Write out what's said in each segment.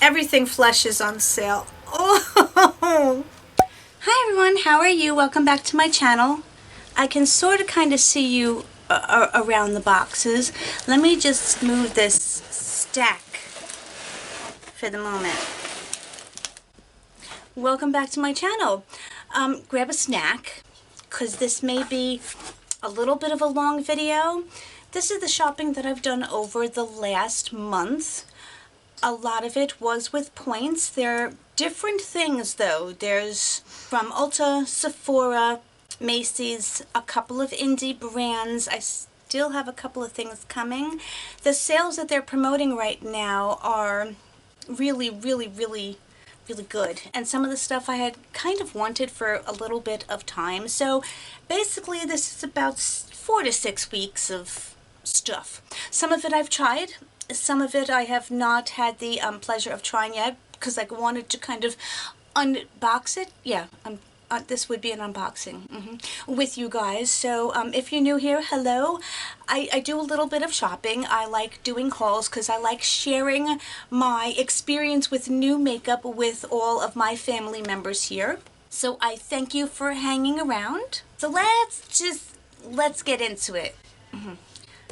Everything Flesh is on sale. Oh! Hi everyone, how are you? Welcome back to my channel. I can sort of kind of see you around the boxes. Let me just move this stack for the moment. Welcome back to my channel. Grab a snack, because this may be a little bit of a long video. This is the shopping that I've done over the last month. A lot of it was with points. There are different things though. There's from Ulta, Sephora, Macy's, a couple of indie brands. I still have a couple of things coming. The sales that they're promoting right now are really good. And some of the stuff I had kind of wanted for a little bit of time. So basically this is about 4 to 6 weeks of stuff. Some of it I've tried. Some of it I have not had the pleasure of trying yet because I wanted to kind of unbox it. Yeah, this would be an unboxing with you guys. So if you're new here, hello. I do a little bit of shopping. I like doing hauls because I like sharing my experience with new makeup with all of my family members here. So I thank you for hanging around. So let's get into it.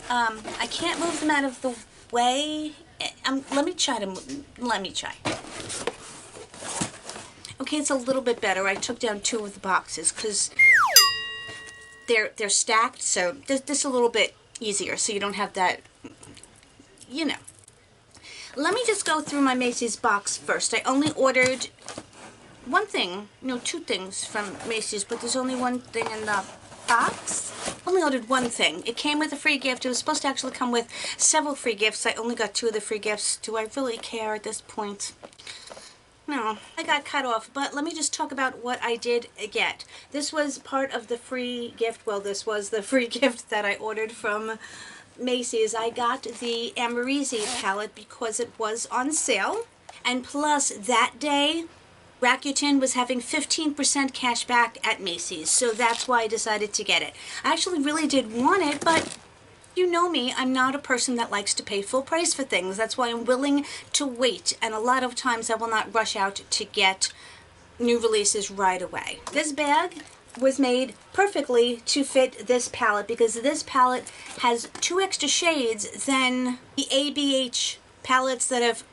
I can't move them out of the way. Let me try. Okay, it's a little bit better. I took down 2 of the boxes because they're stacked, so this is a little bit easier, so you don't have that, you know. Let me just go through my Macy's box first. I only ordered one thing, no, 2 things from Macy's, but there's only one thing in the box. Only ordered one thing. It came with a free gift. It was supposed to actually come with several free gifts. I only got 2 of the free gifts. Do I really care at this point? No, I got cut off, but let me just talk about what I did get. This was part of the free gift. Well, this was the free gift that I ordered from Macy's. I got the Amrezy palette because it was on sale. And plus, that day, Rakuten was having 15% cash back at Macy's, so that's why I decided to get it. I actually really did want it, but you know me, I'm not a person that likes to pay full price for things. That's why I'm willing to wait, and a lot of times I will not rush out to get new releases right away. This bag was made perfectly to fit this palette because this palette has 2 extra shades than the ABH palettes that have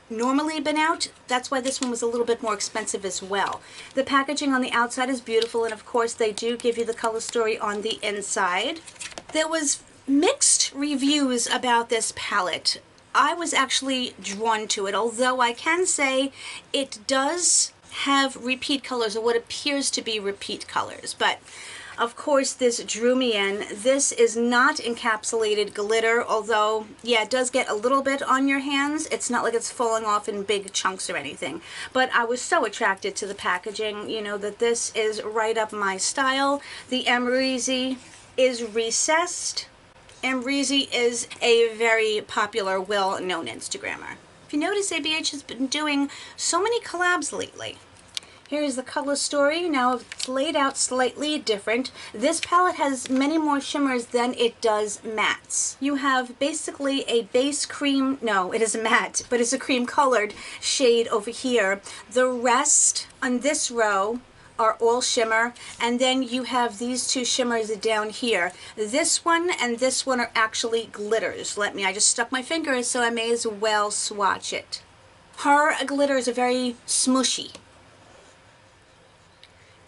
normally been out. That's why this one was a little bit more expensive as well. The packaging on the outside is beautiful, and of course they do give you the color story on the inside. There was mixed reviews about this palette. I was actually drawn to it, although I can say it does have repeat colors, or what appears to be repeat colors, but of course this drew me in. This is not encapsulated glitter, although yeah, it does get a little bit on your hands. It's not like it's falling off in big chunks or anything, but I was so attracted to the packaging, you know, that this is right up my style. The Amrezy is recessed. Amrezy is a very popular, well-known Instagrammer. If you notice, ABH has been doing so many collabs lately. Here's the color story. Now it's laid out slightly different. This palette has many more shimmers than it does mattes. You have basically a base cream, no, it is a matte, but it's a cream colored shade over here. The rest on this row are all shimmer, and then you have these 2 shimmers down here. This one and this one are actually glitters. I just stuck my finger, so I may as well swatch it. Her glitters are very smushy,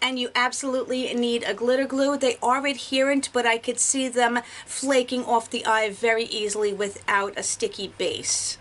and you absolutely need a glitter glue. They are adherent, but I could see them flaking off the eye very easily without a sticky base.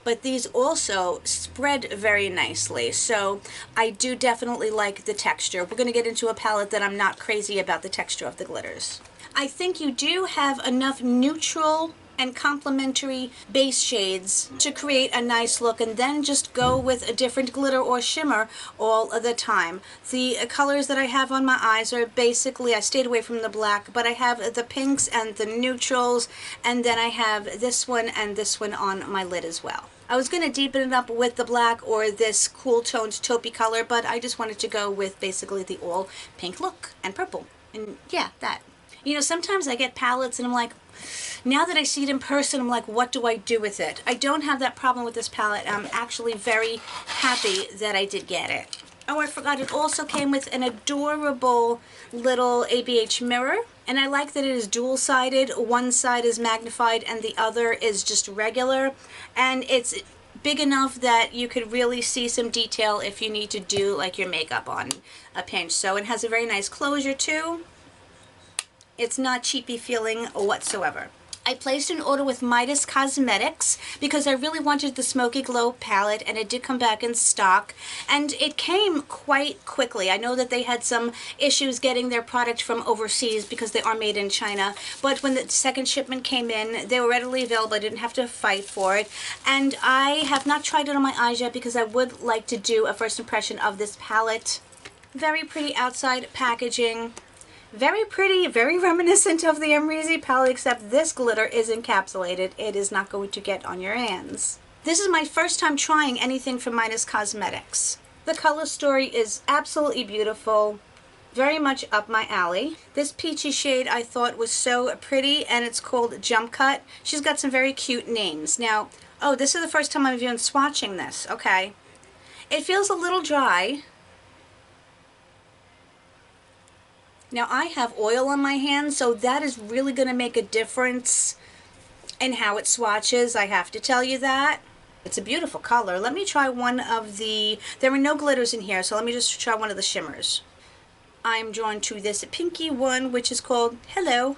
But these also spread very nicely, so I do definitely like the texture. We're going to get into a palette that I'm not crazy about the texture of the glitters. I think you do have enough neutral and complementary base shades to create a nice look, and then just go with a different glitter or shimmer all of the time. The colors that I have on my eyes are basically, I stayed away from the black, but I have the pinks and the neutrals, and then I have this one and this one on my lid as well. I was going to deepen it up with the black or this cool toned taupey color, but I just wanted to go with basically the all pink look and purple. And yeah, that. You know, sometimes I get palettes and I'm like, Now that I see it in person, I'm like, what do I do with it? I don't have that problem with this palette. I'm actually very happy that I did get it. Oh, I forgot, it also came with an adorable little ABH mirror. And I like that it is dual-sided. One side is magnified and the other is just regular. And it's big enough that you could really see some detail if you need to do like your makeup on a pinch. So it has a very nice closure too. It's not cheapy feeling whatsoever. I placed an order with Midas Cosmetics because I really wanted the Smoky Glow palette, and it did come back in stock, and it came quite quickly. I know that they had some issues getting their product from overseas because they are made in China, but when the second shipment came in, they were readily available. I didn't have to fight for it, and I have not tried it on my eyes yet because I would like to do a first impression of this palette. Very pretty outside packaging. Very pretty, very reminiscent of the Amrezy palette, except this glitter is encapsulated. It is not going to get on your hands. This is my first time trying anything from Midas Cosmetics. The color story is absolutely beautiful, very much up my alley. This peachy shade I thought was so pretty, and it's called Jump Cut. She's got some very cute names. Now, oh, this is the first time I'm even swatching this. Okay. It feels a little dry. Now, I have oil on my hands, so that is really going to make a difference in how it swatches. I have to tell you that. It's a beautiful color. Let me try one of the... There were no glitters in here, so let me just try one of the shimmers. I'm drawn to this pinky one, which is called Hello.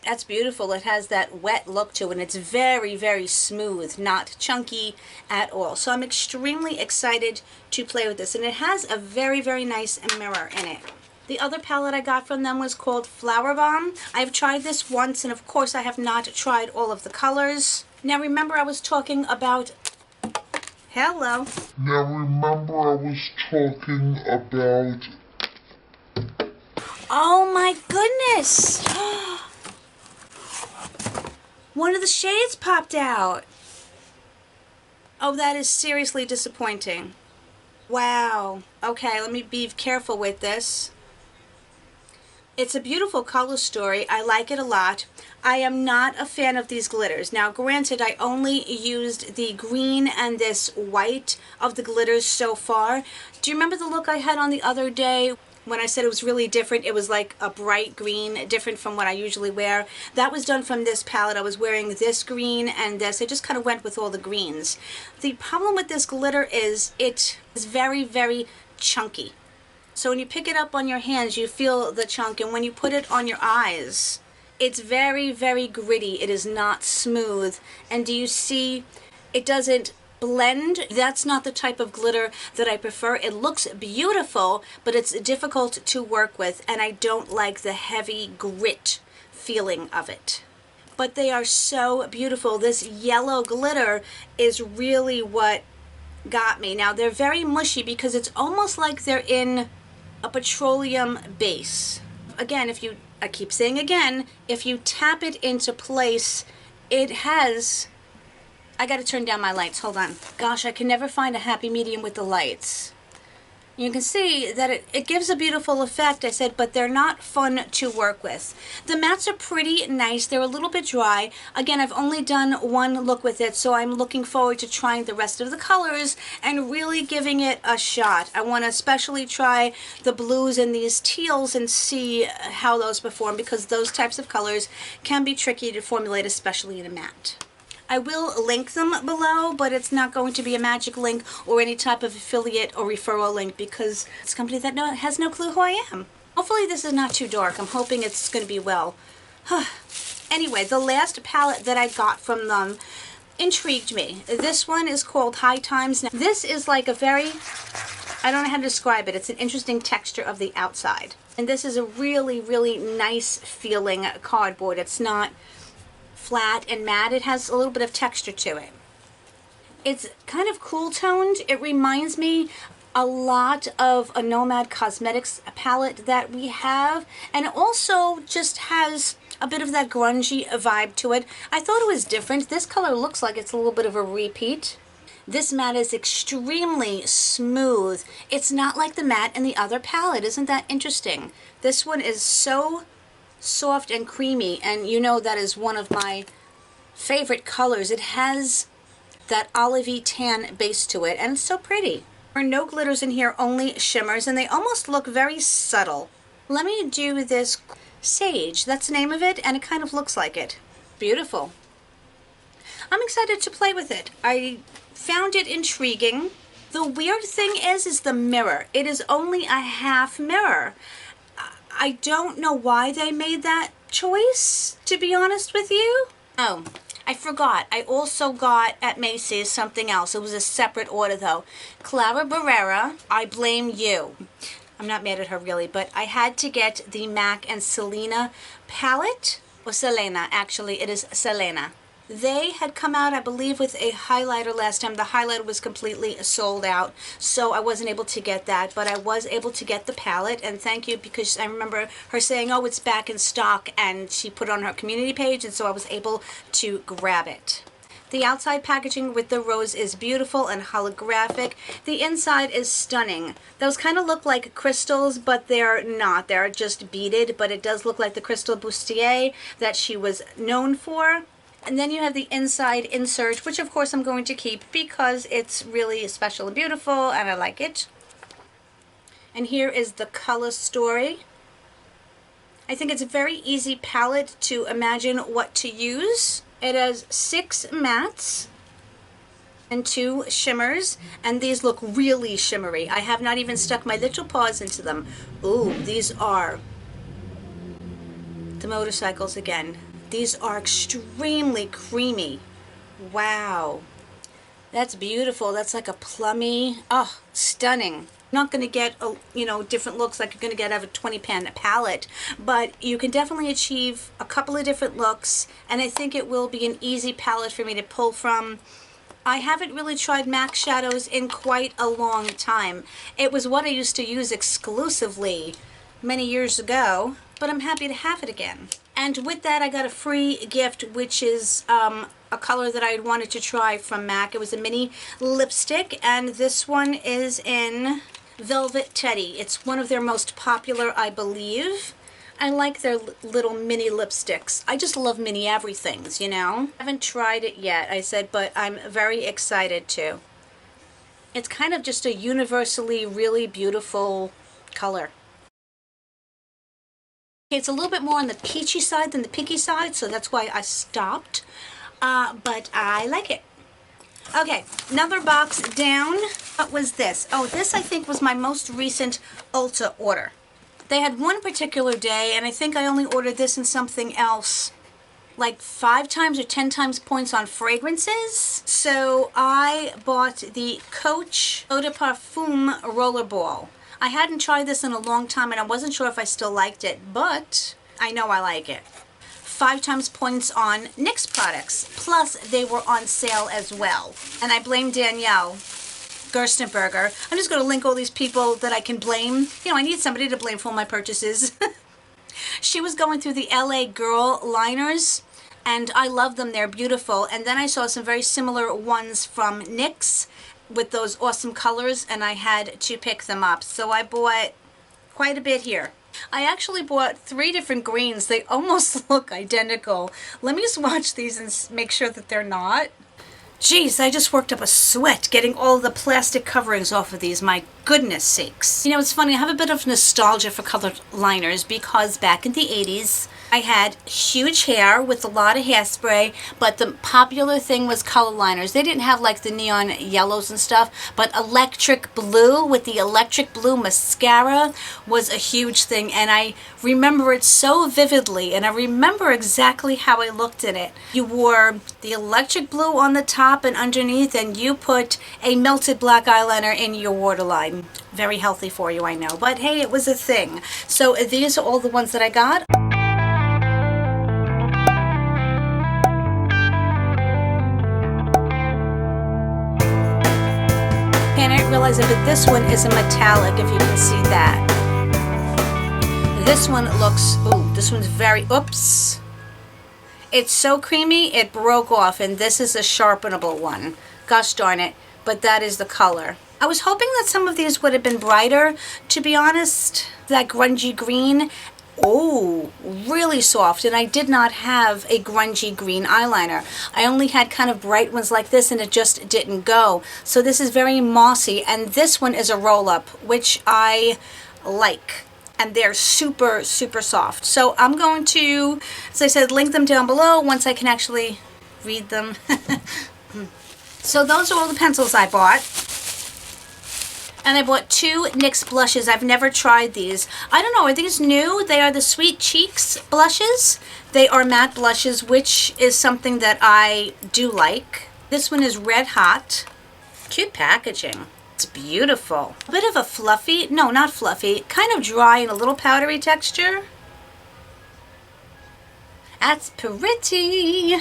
That's beautiful. It has that wet look to it, and it's very, very smooth, not chunky at all. So I'm extremely excited to play with this, and it has a very, very nice mirror in it. The other palette I got from them was called Flower Bomb. I've tried this once, and of course I have not tried all of the colors. Now remember I was talking about... Hello. Now remember I was talking about... Oh my goodness! One of the shades popped out. Oh, that is seriously disappointing. Wow. Okay, let me be careful with this. It's a beautiful color story. I like it a lot. I am not a fan of these glitters. Now, granted, I only used the green and this white of the glitters so far. Do you remember the look I had on the other day when I said it was really different? It was like a bright green, different from what I usually wear. That was done from this palette. I was wearing this green and this. I just kind of went with all the greens. The problem with this glitter is it is very, very chunky. So when you pick it up on your hands, you feel the chunk, and when you put it on your eyes, it's very, very gritty. It is not smooth. And do you see, it doesn't blend? That's not the type of glitter that I prefer. It looks beautiful, but it's difficult to work with, and I don't like the heavy grit feeling of it. But they are so beautiful. This yellow glitter is really what got me. Now, they're very mushy because it's almost like they're in a petroleum base. Again, I keep saying again, if you tap it into place, it has... I gotta turn down my lights, hold on. Gosh, I can never find a happy medium with the lights. You can see that it gives a beautiful effect, I said, but they're not fun to work with. The mattes are pretty nice. They're a little bit dry. Again, I've only done one look with it, so I'm looking forward to trying the rest of the colors and really giving it a shot. I want to especially try the blues and these teals and see how those perform, because those types of colors can be tricky to formulate, especially in a matte. I will link them below, but it's not going to be a magic link or any type of affiliate or referral link because it's a company that has no clue who I am. Hopefully this is not too dark. I'm hoping it's going to be well. Anyway, the last palette that I got from them intrigued me. This one is called High Times. Now, this is like a very, I don't know how to describe it. It's an interesting texture of the outside. And this is a really, really nice feeling cardboard. It's not flat and matte. It has a little bit of texture to it. It's kind of cool toned. It reminds me a lot of a Nomad Cosmetics palette that we have, and it also just has a bit of that grungy vibe to it. I thought it was different. This color looks like it's a little bit of a repeat. This matte is extremely smooth. It's not like the matte in the other palette. Isn't that interesting? This one is so soft and creamy, and you know that is one of my favorite colors. It has that olivey tan base to it, and it's so pretty. There are no glitters in here, only shimmers, and they almost look very subtle. Let me do this Sage. That's the name of it, and it kind of looks like it. Beautiful. I'm excited to play with it. I found it intriguing. The weird thing is the mirror. It is only a half mirror. I don't know why they made that choice, to be honest with you. Oh, I forgot. I also got at Macy's something else. It was a separate order though. Clara Barrera, I Blame You. I'm not mad at her really, but I had to get the MAC and Selena palette. Or Selena, actually, it is Selena. They had come out, I believe, with a highlighter last time. The highlighter was completely sold out, so I wasn't able to get that, but I was able to get the palette, and thank you, because I remember her saying, oh, it's back in stock, and she put it on her community page, and so I was able to grab it. The outside packaging with the rose is beautiful and holographic. The inside is stunning. Those kind of look like crystals, but they're not. They're just beaded, but it does look like the crystal bustier that she was known for. And then you have the inside insert, which of course I'm going to keep because it's really special and beautiful and I like it. And here is the color story. I think it's a very easy palette to imagine what to use. It has 6 mattes and 2 shimmers, and these look really shimmery. I have not even stuck my little paws into them. Ooh, these are the motorcycles again. These are extremely creamy. Wow. That's beautiful. That's like a plummy, oh, stunning. Not going to get, different looks like you're going to get out of a 20-pan palette, but you can definitely achieve a couple of different looks, and I think it will be an easy palette for me to pull from. I haven't really tried MAC shadows in quite a long time. It was what I used to use exclusively many years ago, but I'm happy to have it again. And with that, I got a free gift, which is a color that I had wanted to try from MAC. It was a mini lipstick, and this one is in Velvet Teddy. It's one of their most popular, I believe. I like their little mini lipsticks. I just love mini everythings, you know? I haven't tried it yet, I said, but I'm very excited to. It's kind of just a universally really beautiful color. Okay, it's a little bit more on the peachy side than the pinky side, so that's why I stopped. But I like it. Okay, another box down. What was this? Oh, this I think was my most recent Ulta order. They had one particular day, and I think I only ordered this and something else like 5 times or 10 times points on fragrances. So I bought the Coach Eau de Parfum Rollerball. I hadn't tried this in a long time, and I wasn't sure if I still liked it, but I know I like it. 5 times points on NYX products, plus they were on sale as well. And I blame Danielle Gerstenberger. I'm just going to link all these people that I can blame. You know, I need somebody to blame for all my purchases. She was going through the LA Girl liners, and I love them. They're beautiful. And then I saw some very similar ones from NYX with those awesome colors, and I had to pick them up. So I bought quite a bit here. I actually bought 3 different greens. They almost look identical. Let me swatch these and make sure that they're not. Jeez, I just worked up a sweat getting all the plastic coverings off of these. My goodness sakes. You know, it's funny. I have a bit of nostalgia for colored liners because back in the 80s, I had huge hair with a lot of hairspray, but the popular thing was color liners. They didn't have like the neon yellows and stuff, but electric blue with the electric blue mascara was a huge thing, and I remember it so vividly, and I remember exactly how I looked in it. You wore the electric blue on the top and underneath, and you put a melted black eyeliner in your waterline. Very healthy for you, I know, but hey, it was a thing. So these are all the ones that I got. And I didn't realize it, but this one is a metallic, if you can see that. This one looks, ooh, this one's very, oops. It's so creamy, it broke off, and this is a sharpenable one. Gosh darn it, but that is the color. I was hoping that some of these would have been brighter, to be honest. That grungy green, Oh, really soft. And I did not have a grungy green eyeliner. I only had kind of bright ones like this, and it just didn't go. So this is very mossy, and this one is a roll-up, which I like. And they're super, super soft. So I'm going to, as I said, link them down below once I can actually read them. So those are all the pencils I bought. And I bought 2 NYX blushes. I've never tried these. I don't know, are these new? They are the Sweet Cheeks blushes. They are matte blushes, which is something that I do like. This one is Red Hot. Cute packaging. It's beautiful. A bit of a fluffy, no, not fluffy, kind of dry and a little powdery texture. That's pretty.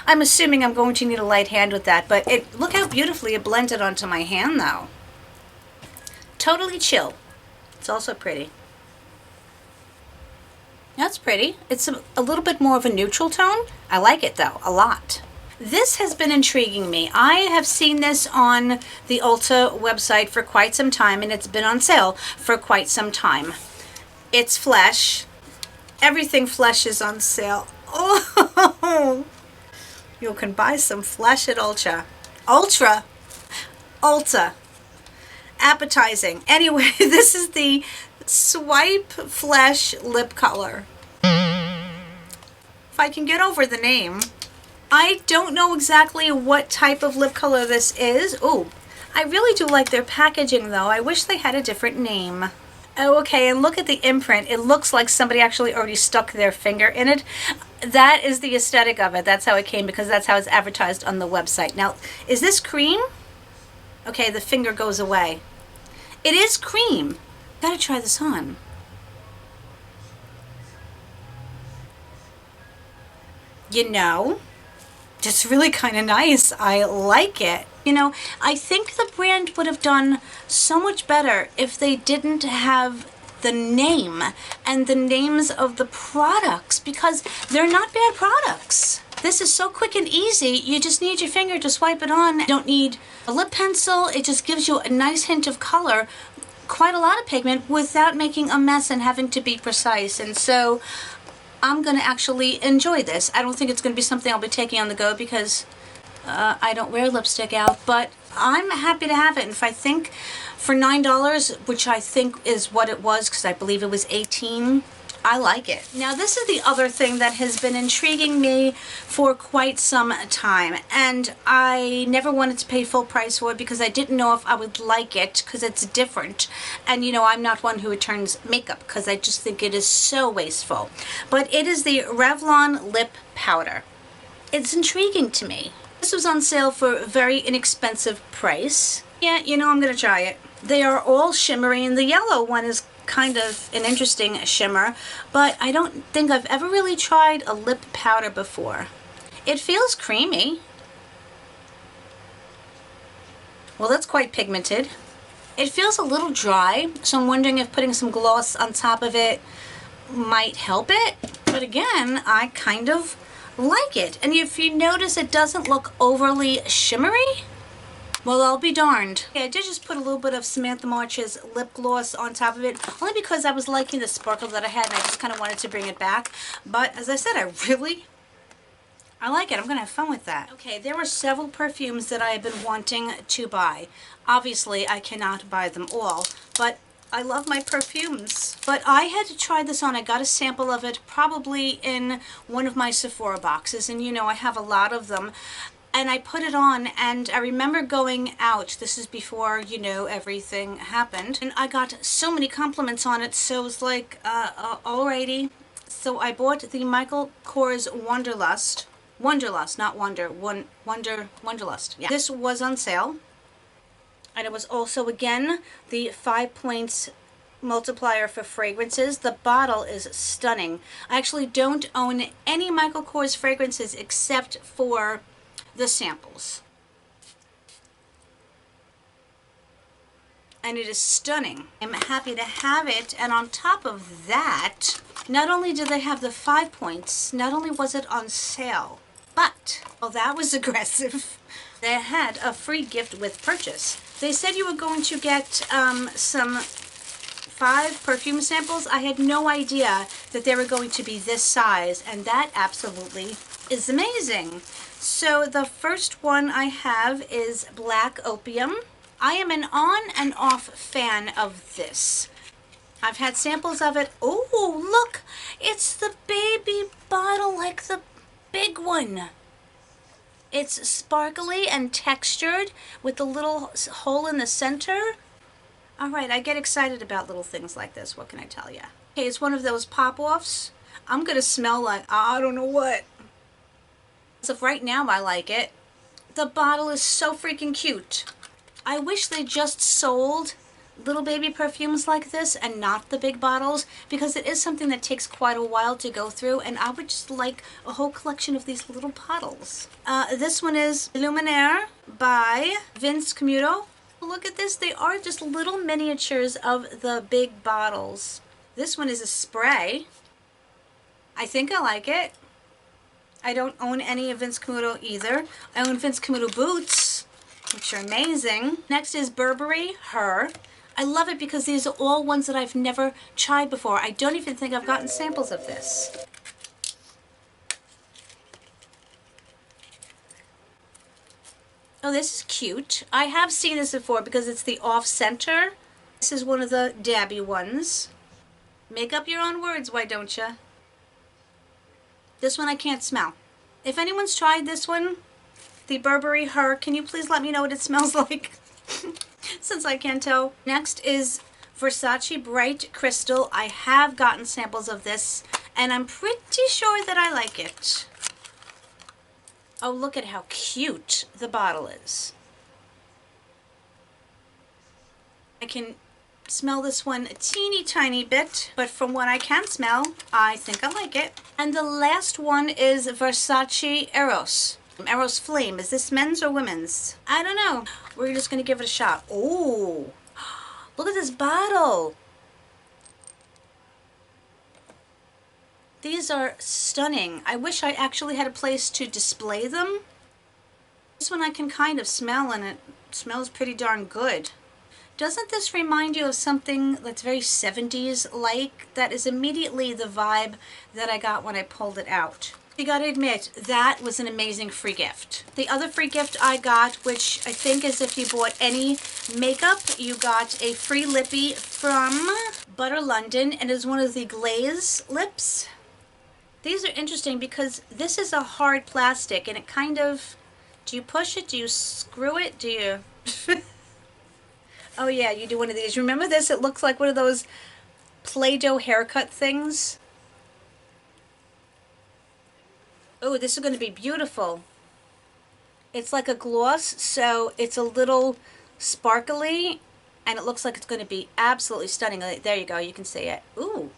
I'm assuming I'm going to need a light hand with that, but look how beautifully it blended onto my hand though. Totally chill. It's also pretty. That's pretty. It's a little bit more of a neutral tone. I like it though, a lot. This has been intriguing me. I have seen this on the Ulta website for quite some time, and it's been on sale for quite some time. It's Flesh. Everything Flesh is on sale. Oh, you can buy some Flesh at Ulta. Ulta. Appetizing. Anyway, this is the Swipe Flesh lip color. If I can get over the name. I don't know exactly what type of lip color this is. Oh, I really do like their packaging though. I wish they had a different name. Oh, okay, and look at the imprint. It looks like somebody actually already stuck their finger in it. That is the aesthetic of it. That's how it came, because that's how it's advertised on the website. Now, is this cream? Okay, the finger goes away. It is cream. Gotta try this on. You know, it's really kind of nice. I like it. You know, I think the brand would have done so much better if they didn't have the name and the names of the products, because they're not bad products. This is so quick and easy. You just need your finger to swipe it on. You don't need a lip pencil. It just gives you a nice hint of color, quite a lot of pigment, without making a mess and having to be precise. And so I'm going to actually enjoy this. I don't think it's going to be something I'll be taking on the go, because I don't wear lipstick out, but I'm happy to have it. And if I think for $9, which I think is what it was, because I believe it was $18, I like it. Now this is the other thing that has been intriguing me for quite some time, and I never wanted to pay full price for it because I didn't know if I would like it, because it's different. And you know, I'm not one who returns makeup because I just think it is so wasteful. But it is the Revlon lip powder. It's intriguing to me. This was on sale for a very inexpensive price. Yeah, you know, I'm gonna try it. They are all shimmery, and the yellow one is kind of an interesting shimmer, but I don't think I've ever really tried a lip powder before. It feels creamy. Well, that's quite pigmented. It feels a little dry, so I'm wondering if putting some gloss on top of it might help it. But again, I kind of like it. And if you notice, it doesn't look overly shimmery. Well, I'll be darned. Okay, I did just put a little bit of Samantha March's lip gloss on top of it, only because I was liking the sparkle that I had, and I just kind of wanted to bring it back. But as I said, I like it. I'm going to have fun with that. Okay, there were several perfumes that I have been wanting to buy. Obviously, I cannot buy them all, but I love my perfumes. But I had to try this on. I got a sample of it probably in one of my Sephora boxes, and you know, I have a lot of them. And I put it on, and I remember going out, this is before, you know, everything happened, and I got so many compliments on it, so it was like, alrighty. So I bought the Michael Kors Wonderlust, not Wonder, Wonderlust. Yeah. This was on sale, and it was also, again, the 5 points multiplier for fragrances. The bottle is stunning. I actually don't own any Michael Kors fragrances except for the samples, and it is stunning. I'm happy to have it. And on top of that, not only did they have the 5 points, not only was it on sale, but, well, that was aggressive, they had a free gift with purchase. They said you were going to get some 5 perfume samples. I had no idea that they were going to be this size, and that absolutely is amazing. So the first one I have is Black Opium. I am an on and off fan of this. I've had samples of it. Oh, look, it's the baby bottle like the big one. It's sparkly and textured with a little hole in the center. All right, I get excited about little things like this. What can I tell you? Okay, it's one of those pop-offs. I'm going to smell like, I don't know what. So right now I like it. The bottle is so freaking cute. I wish they just sold little baby perfumes like this and not the big bottles, because it is something that takes quite a while to go through, and I would just like a whole collection of these little bottles. This one is Illumiare by Vince Camuto. Look at this, they are just little miniatures of the big bottles. This one is a spray. I think I like it. I don't own any of Vince Camuto either. I own Vince Camuto boots, which are amazing. Next is Burberry Her. I love it because these are all ones that I've never tried before. I don't even think I've gotten samples of this. Oh, this is cute. I have seen this before because it's the off-center. This is one of the dabby ones. Make up your own words, why don't you? This one I can't smell. If anyone's tried this one, the Burberry Her, can you please let me know what it smells like? Since I can't tell. Next is Versace Bright Crystal. I have gotten samples of this, and I'm pretty sure that I like it. Oh, look at how cute the bottle is. I can smell this one a teeny tiny bit, but from what I can smell, I think I like it. And the last one is Versace Eros. Eros Flame. Is this men's or women's? I don't know. We're just going to give it a shot. Oh, look at this bottle. These are stunning. I wish I actually had a place to display them. This one I can kind of smell, and it smells pretty darn good. Doesn't this remind you of something that's very 70s like? That is immediately the vibe that I got when I pulled it out. You gotta admit, that was an amazing free gift. The other free gift I got, which I think is if you bought any makeup, you got a free lippy from Butter London, and it's one of the glaze lips. These are interesting because this is a hard plastic, and it kind of, do you push it? Do you screw it? Do you? Oh yeah, you do one of these. Remember this? It looks like one of those Play-Doh haircut things. Oh, this is going to be beautiful. It's like a gloss, so it's a little sparkly, and it looks like it's going to be absolutely stunning. There you go, you can see it. Ooh.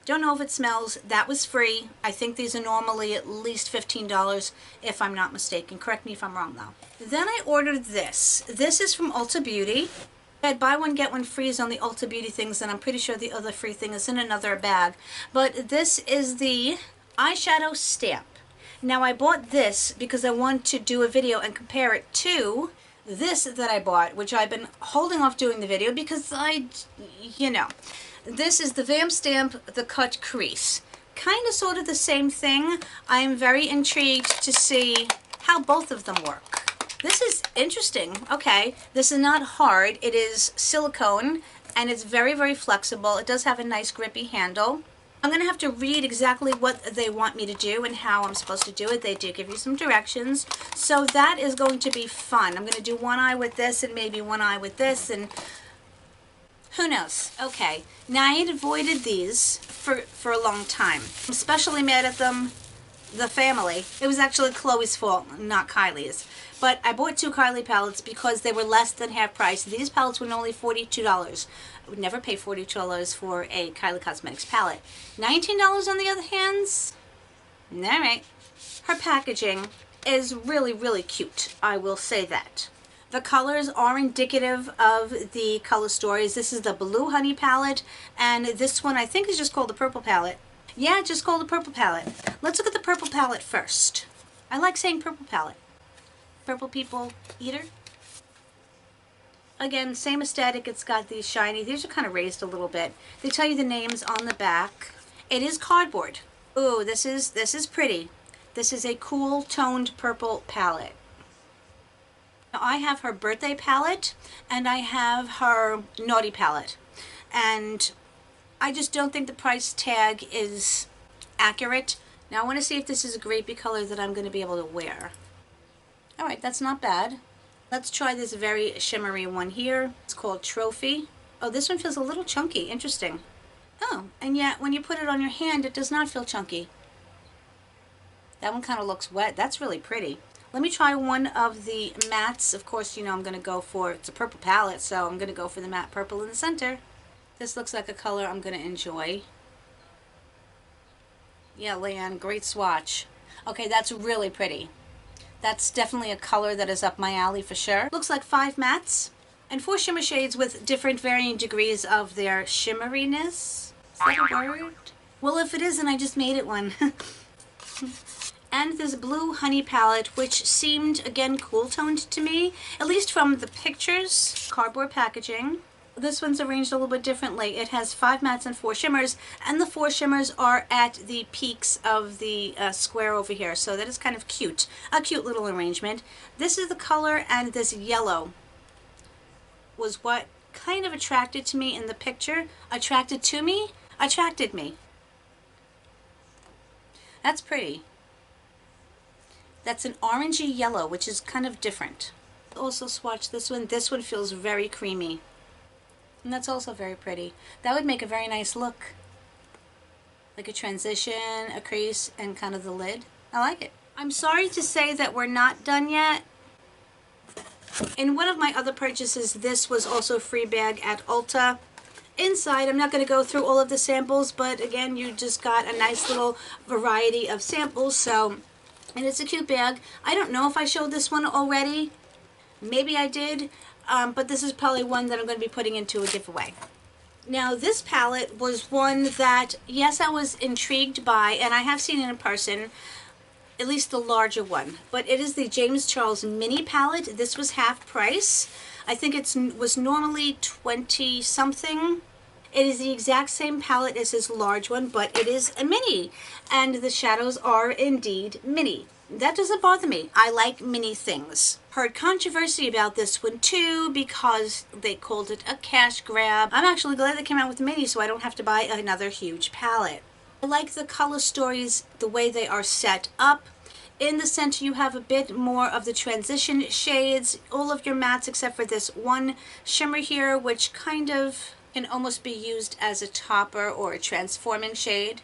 Don't know if it smells. That was free. I think these are normally at least $15 if I'm not mistaken. Correct me if I'm wrong though. Then I ordered this. This is from Ulta Beauty. I had buy one get one free on the Ulta Beauty things, and I'm pretty sure the other free thing is in another bag. But this is the eyeshadow stamp. Now I bought this because I want to do a video and compare it to this that I bought, which I've been holding off doing the video because this is the Vamp Stamp, the cut crease. Kind of sort of the same thing. I am very intrigued to see how both of them work. This is interesting. Okay, this is not hard. It is silicone, and it's very, very flexible. It does have a nice grippy handle. I'm going to have to read exactly what they want me to do and how I'm supposed to do it. They do give you some directions. So that is going to be fun. I'm going to do one eye with this and maybe one eye with this, and who knows? Okay, now I had avoided these for a long time. I'm especially mad at them, the family. It was actually Chloe's fault, not Kylie's. But I bought 2 Kylie palettes because they were less than half price. These palettes were only $42. I would never pay $42 for a Kylie Cosmetics palette. $19 on the other hand? Alright. Her packaging is really, really cute. I will say that. The colors are indicative of the color stories. This is the Blue Honey palette, and this one I think is just called the Purple palette. Yeah, just called the Purple palette. Let's look at the Purple palette first. I like saying Purple palette. Purple people eater. Again, same aesthetic. It's got these shiny. These are kind of raised a little bit. They tell you the names on the back. It is cardboard. Ooh, this is pretty. This is a cool toned purple palette. Now, I have her birthday palette and I have her naughty palette. And I just don't think the price tag is accurate. Now I want to see if this is a grapey color that I'm going to be able to wear. Alright, that's not bad. Let's try this very shimmery one here. It's called Trophy. Oh, this one feels a little chunky. Interesting. Oh, and yet when you put it on your hand, it does not feel chunky. That one kind of looks wet. That's really pretty. Let me try one of the mattes. Of course, you know I'm going to go for, it's a purple palette, so I'm going to go for the matte purple in the center. This looks like a color I'm going to enjoy. Yeah, Leanne, great swatch. Okay, that's really pretty. That's definitely a color that is up my alley for sure. Looks like 5 mattes and 4 shimmer shades with different varying degrees of their shimmeriness. Is that a word? Well, if it isn't, I just made it one. And this blue honey palette, which seemed, again, cool toned to me, at least from the pictures. Cardboard packaging. This one's arranged a little bit differently. It has 5 mattes and 4 shimmers, and the 4 shimmers are at the peaks of the square over here, so that is kind of cute. A cute little arrangement. This is the color, and this yellow was what kind of attracted to me in the picture. Attracted to me? Attracted me. That's pretty. That's an orangey yellow, which is kind of different. Also swatch this one. This one feels very creamy. And that's also very pretty. That would make a very nice look. Like a transition, a crease, and kind of the lid. I like it. I'm sorry to say that we're not done yet. In one of my other purchases, this was also a free bag at Ulta. Inside, I'm not going to go through all of the samples, but again, you just got a nice little variety of samples, so, and it's a cute bag. I don't know if I showed this one already. Maybe I did. But this is probably one that I'm going to be putting into a giveaway. Now, this palette was one that, yes, I was intrigued by, and I have seen it in person, at least the larger one. But it is the James Charles mini palette. This was half price. I think it was normally 20 something. It is the exact same palette as his large one, but it is a mini. And the shadows are indeed mini. That doesn't bother me. I like mini things. Heard controversy about this one too because they called it a cash grab. I'm actually glad they came out with mini so I don't have to buy another huge palette. I like the color stories, the way they are set up. In the center you have a bit more of the transition shades, all of your mattes except for this one shimmer here, which kind of can almost be used as a topper or a transforming shade.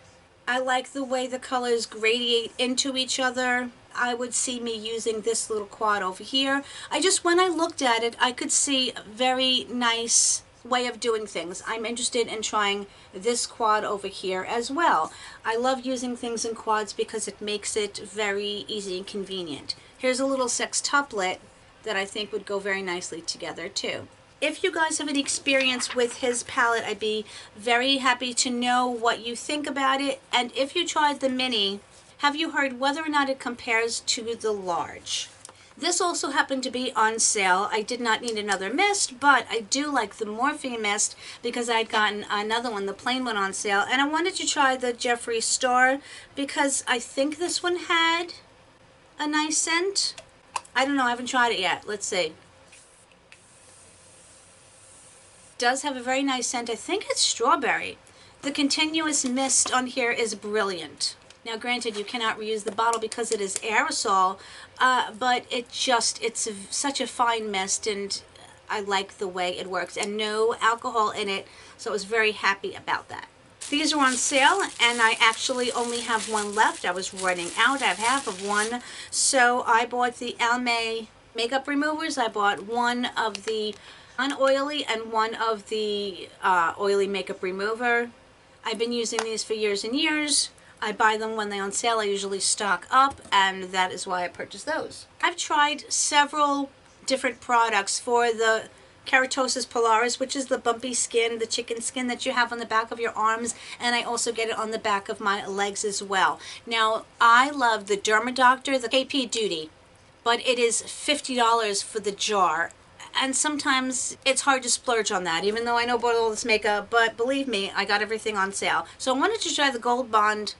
I like the way the colors gradiate into each other. I would see me using this little quad over here. When I looked at it, I could see a very nice way of doing things. I'm interested in trying this quad over here as well. I love using things in quads because it makes it very easy and convenient. Here's a little sextuplet that I think would go very nicely together too. If you guys have any experience with his palette, I'd be very happy to know what you think about it. And if you tried the mini, have you heard whether or not it compares to the large? This also happened to be on sale. I did not need another mist, but I do like the Morphe mist because I'd gotten another one, the plain one, on sale. And I wanted to try the Jefree Star because I think this one had a nice scent. I don't know, I haven't tried it yet. Let's see. Does have a very nice scent. I think it's strawberry. The continuous mist on here is brilliant. Now granted, you cannot reuse the bottle because it is aerosol, but it's such a fine mist, and I like the way it works, and no alcohol in it, so I was very happy about that. These are on sale, and I actually only have one left. I was running out. I have half of one, so I bought the Almay makeup removers. I bought one of the unoily and one of the oily makeup remover. I've been using these for years and years. I buy them when they're on sale. I usually stock up, and that is why I purchase those. I've tried several different products for the keratosis pilaris, which is the bumpy skin, the chicken skin that you have on the back of your arms, and I also get it on the back of my legs as well. Now, I love the Derma Doctor, the KP Duty, but it is $50 for the jar. And sometimes it's hard to splurge on that, even though I know I bought all this makeup, but believe me, I got everything on sale. So I wanted to try the Gold Bond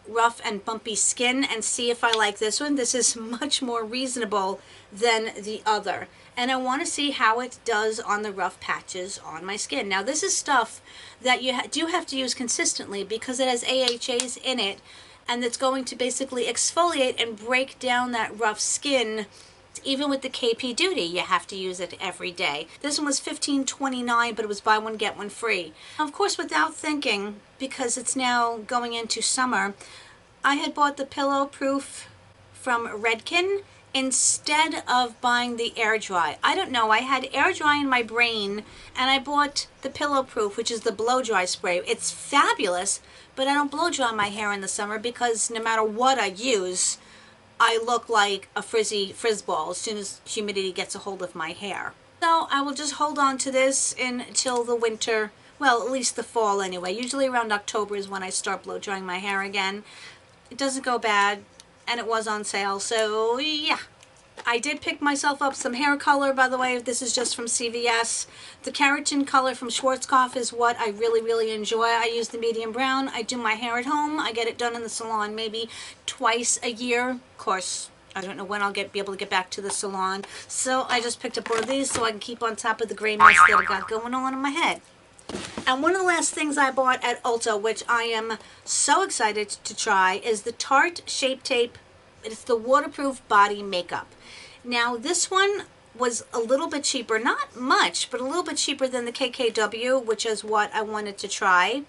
Rough and Bumpy Skin and see if I like this one. This is much more reasonable than the other. And I want to see how it does on the rough patches on my skin. Now this is stuff that you do have to use consistently because it has AHAs in it, and it's going to basically exfoliate and break down that rough skin. Even with the KP Duty, you have to use it every day. This one was $15.29, but it was buy one, get one free. Of course, without thinking, because it's now going into summer, I had bought the Pillow Proof from Redken instead of buying the Air Dry. I don't know, I had Air Dry in my brain, and I bought the Pillow Proof, which is the blow dry spray. It's fabulous, but I don't blow dry my hair in the summer because no matter what I use, I look like a frizzy frizzball as soon as humidity gets a hold of my hair. So I will just hold on to this until the winter, well, at least the fall anyway. Usually around October is when I start blow drying my hair again. It doesn't go bad, and it was on sale, so yeah. I did pick myself up some hair color, by the way. This is just from CVS. The keratin color from Schwarzkopf is what I really, really enjoy. I use the medium brown. I do my hair at home. I get it done in the salon maybe twice a year. Of course, I don't know when I'll be able to get back to the salon. So I just picked up one of these so I can keep on top of the gray mess that I got going on in my head. And one of the last things I bought at Ulta, which I am so excited to try, is the Tarte Shape Tape. It's the waterproof body makeup. Now this one was a little bit cheaper, not much, but a little bit cheaper than the KKW, which is what I wanted to try.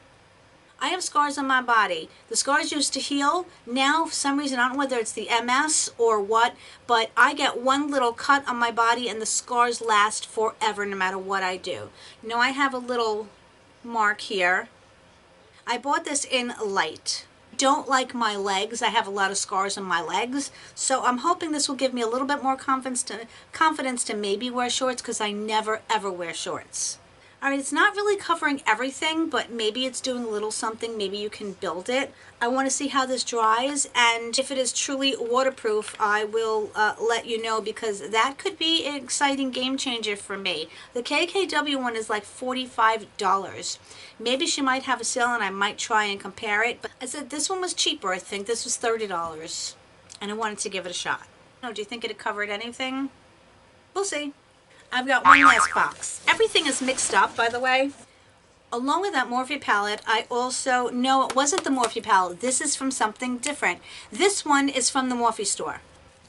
I have scars on my body. The scars used to heal. Now, for some reason, I don't know whether it's the MS or what, but I get one little cut on my body and the scars last forever no matter what I do. Now I have a little mark here. I bought this in light. Don't like my legs. I have a lot of scars on my legs, so I'm hoping this will give me a little bit more confidence to maybe wear shorts, because I never ever wear shorts. Alright, it's not really covering everything, but maybe it's doing a little something. Maybe you can build it. I want to see how this dries, and if it is truly waterproof, I will let you know, because that could be an exciting game changer for me. The KKW one is like $45. Maybe she might have a sale and I might try and compare it, but I said this one was cheaper. I think this was $30, and I wanted to give it a shot. Oh, do you think it covered anything? We'll see. I've got one last box. Everything is mixed up, by the way. Along with that Morphe palette, I also, no, it wasn't the Morphe palette. This is from something different. This one is from the Morphe store,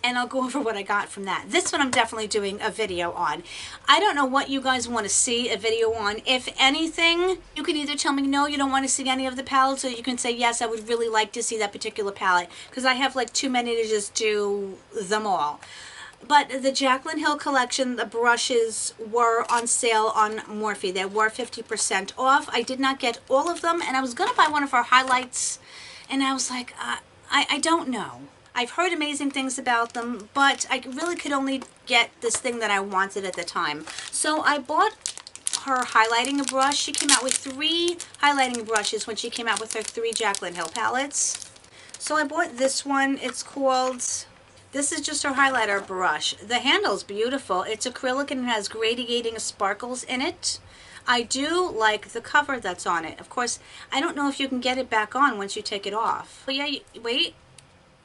and I'll go over what I got from that. This one I'm definitely doing a video on. I don't know what you guys want to see a video on. If anything, you can either tell me no, you don't want to see any of the palettes, or you can say yes, I would really like to see that particular palette, because I have like too many to just do them all. But the Jaclyn Hill collection, the brushes were on sale on Morphe. They were 50% off. I did not get all of them, and I was going to buy one of her highlights, and I was like, I don't know. I've heard amazing things about them, but I really could only get this thing that I wanted at the time. So I bought her highlighting brush. She came out with 3 highlighting brushes when she came out with her 3 Jaclyn Hill palettes. So I bought this one. It's called... This is just her highlighter brush. The handle's beautiful. It's acrylic and it has gradiating sparkles in it. I do like the cover that's on it. Of course, I don't know if you can get it back on once you take it off. But yeah, wait.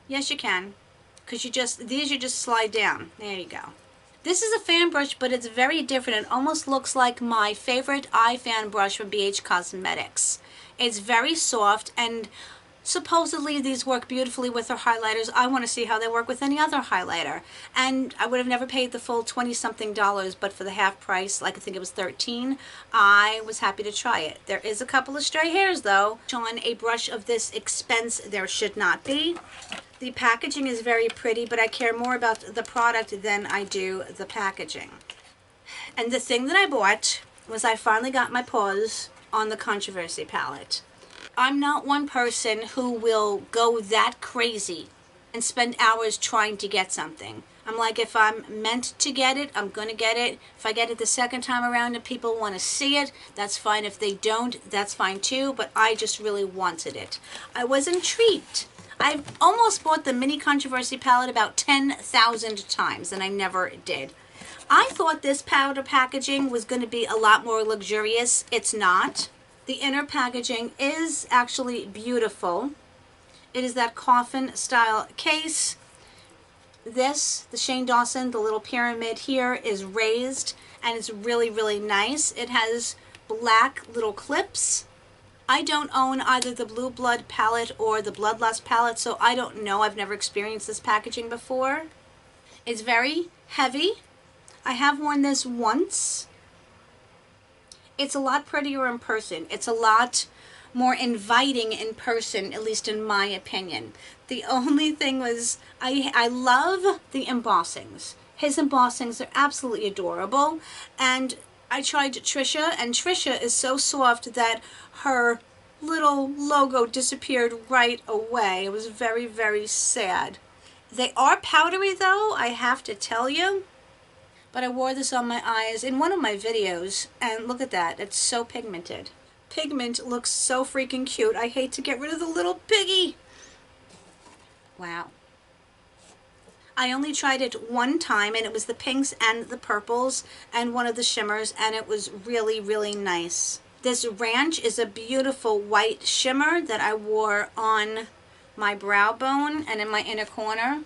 Yes, you can. Because these you just slide down. There you go. This is a fan brush, but it's very different. It almost looks like my favorite eye fan brush from ABH Cosmetics. It's very soft, and supposedly these work beautifully with her highlighters. I want to see how they work with any other highlighter. And I would have never paid the full $20-something, but for the half price, like I think it was $13, I was happy to try it. There is a couple of stray hairs though. On a brush of this expense, there should not be. The packaging is very pretty, but I care more about the product than I do the packaging. And the thing that I bought was I finally got my paws on the Controversy palette. I'm not one person who will go that crazy and spend hours trying to get something. I'm like, if I'm meant to get it, I'm going to get it. If I get it the second time around and people want to see it, that's fine. If they don't, that's fine too, but I just really wanted it. I was intrigued. I've almost bought the mini Controversy palette about 10,000 times, and I never did. I thought this powder packaging was going to be a lot more luxurious. It's not. The inner packaging is actually beautiful. It is that coffin style case. This, the Shane Dawson, the little pyramid here is raised and it's really, really nice. It has black little clips. I don't own either the Blue Blood palette or the Bloodlust palette, so I don't know. I've never experienced this packaging before. It's very heavy. I have worn this once. It's a lot prettier in person. It's a lot more inviting in person, at least in my opinion. The only thing was, I love the embossings. His embossings are absolutely adorable. And I tried Trisha, and Trisha is so soft that her little logo disappeared right away. It was very, very sad. They are powdery though, I have to tell you. But I wore this on my eyes in one of my videos, and look at that, it's so pigmented. Pigment looks so freaking cute. I hate to get rid of the little piggy. Wow. I only tried it one time, and it was the pinks and the purples and one of the shimmers, and it was really, really nice. This Ranch is a beautiful white shimmer that I wore on my brow bone and in my inner corner.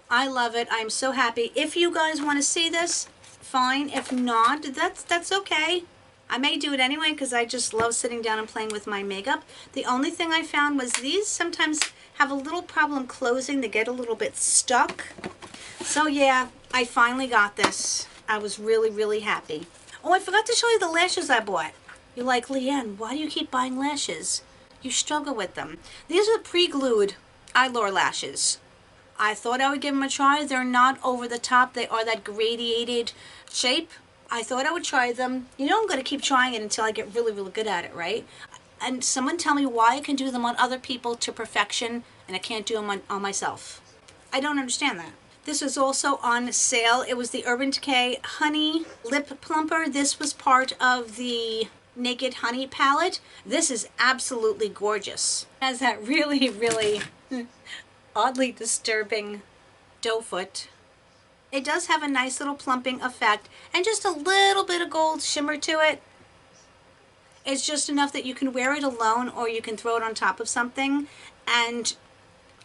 I love it. I'm so happy. If you guys want to see this, fine. If not, that's okay. I may do it anyway because I just love sitting down and playing with my makeup. The only thing I found was these sometimes have a little problem closing. They get a little bit stuck. So yeah, I finally got this. I was really, really happy. Oh, I forgot to show you the lashes I bought. You're like, Leanne, why do you keep buying lashes? You struggle with them. These are pre-glued eyelure lashes. I thought I would give them a try. They're not over the top. They are that gradiated shape. I thought I would try them. You know, I'm going to keep trying it until I get really, really good at it, right? And someone tell me why I can do them on other people to perfection and I can't do them on myself. I don't understand that. This was also on sale. It was the Urban Decay Honey Lip Plumper. This was part of the Naked Honey palette. This is absolutely gorgeous. It has that really, really oddly disturbing doe foot. It does have a nice little plumping effect and just a little bit of gold shimmer to it. It's just enough that you can wear it alone or you can throw it on top of something, and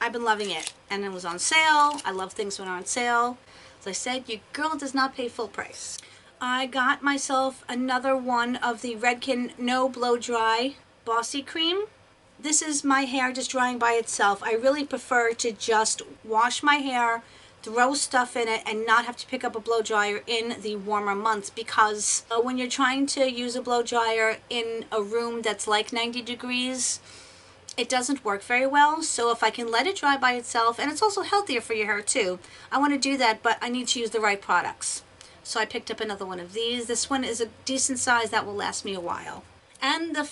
I've been loving it. And it was on sale. I love things when they're on sale. As I said, your girl does not pay full price. I got myself another one of the Redken No Blow Dry Bossy Cream. This is my hair just drying by itself. I really prefer to just wash my hair, throw stuff in it, and not have to pick up a blow dryer in the warmer months, because when you're trying to use a blow dryer in a room that's like 90 degrees, it doesn't work very well. So if I can let it dry by itself, and it's also healthier for your hair too, I want to do that, but I need to use the right products. So I picked up another one of these. This one is a decent size that will last me a while. And the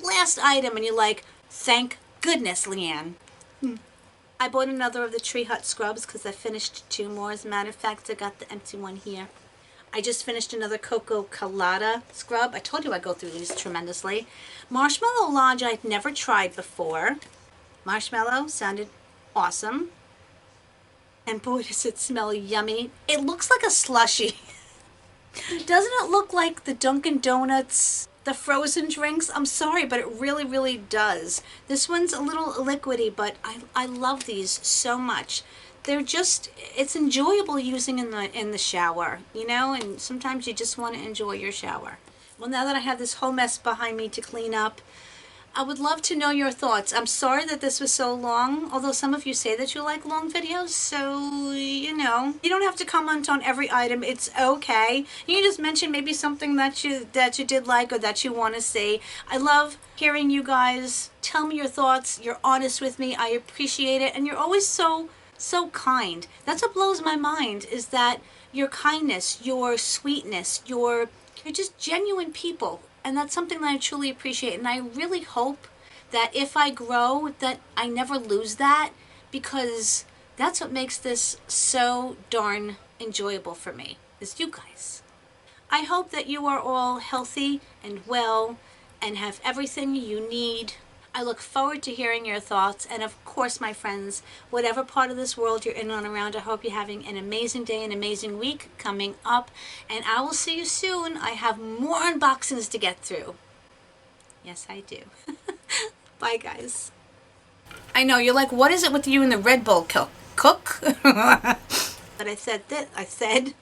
last item, and you're like, thank goodness, Leanne. I bought another of the Tree Hut scrubs because I finished 2 more. As a matter of fact, I got the empty one here. I just finished another Cocoa Colada scrub. I told you I'd go through these tremendously. Marshmallow Lodge I'd never tried before. Marshmallow sounded awesome. And boy, does it smell yummy. It looks like a slushie. Doesn't it look like the Dunkin' Donuts, the frozen drinks? I'm sorry, but it really, really does. This one's a little liquidy, but I love these so much. They're just, it's enjoyable using in the shower, you know, and sometimes you just want to enjoy your shower. Well, now that I have this whole mess behind me to clean up, I would love to know your thoughts. I'm sorry that this was so long, although some of you say that you like long videos, so, you know. You don't have to comment on every item. It's okay. You can just mention maybe something that you did like or that you want to see. I love hearing you guys tell me your thoughts. You're honest with me. I appreciate it, and you're always so kind. That's what blows my mind, is that your kindness, your sweetness, you're just genuine people. And that's something that I truly appreciate. And I really hope that if I grow, that I never lose that, because that's what makes this so darn enjoyable for me, is you guys. I hope that you are all healthy and well and have everything you need. I look forward to hearing your thoughts. And of course, my friends, whatever part of this world you're in and around, I hope you're having an amazing day, an amazing week coming up. And I will see you soon. I have more unboxings to get through. Yes, I do. Bye, guys. I know, you're like, what is it with you and the Red Bull cook? But I said that. I said...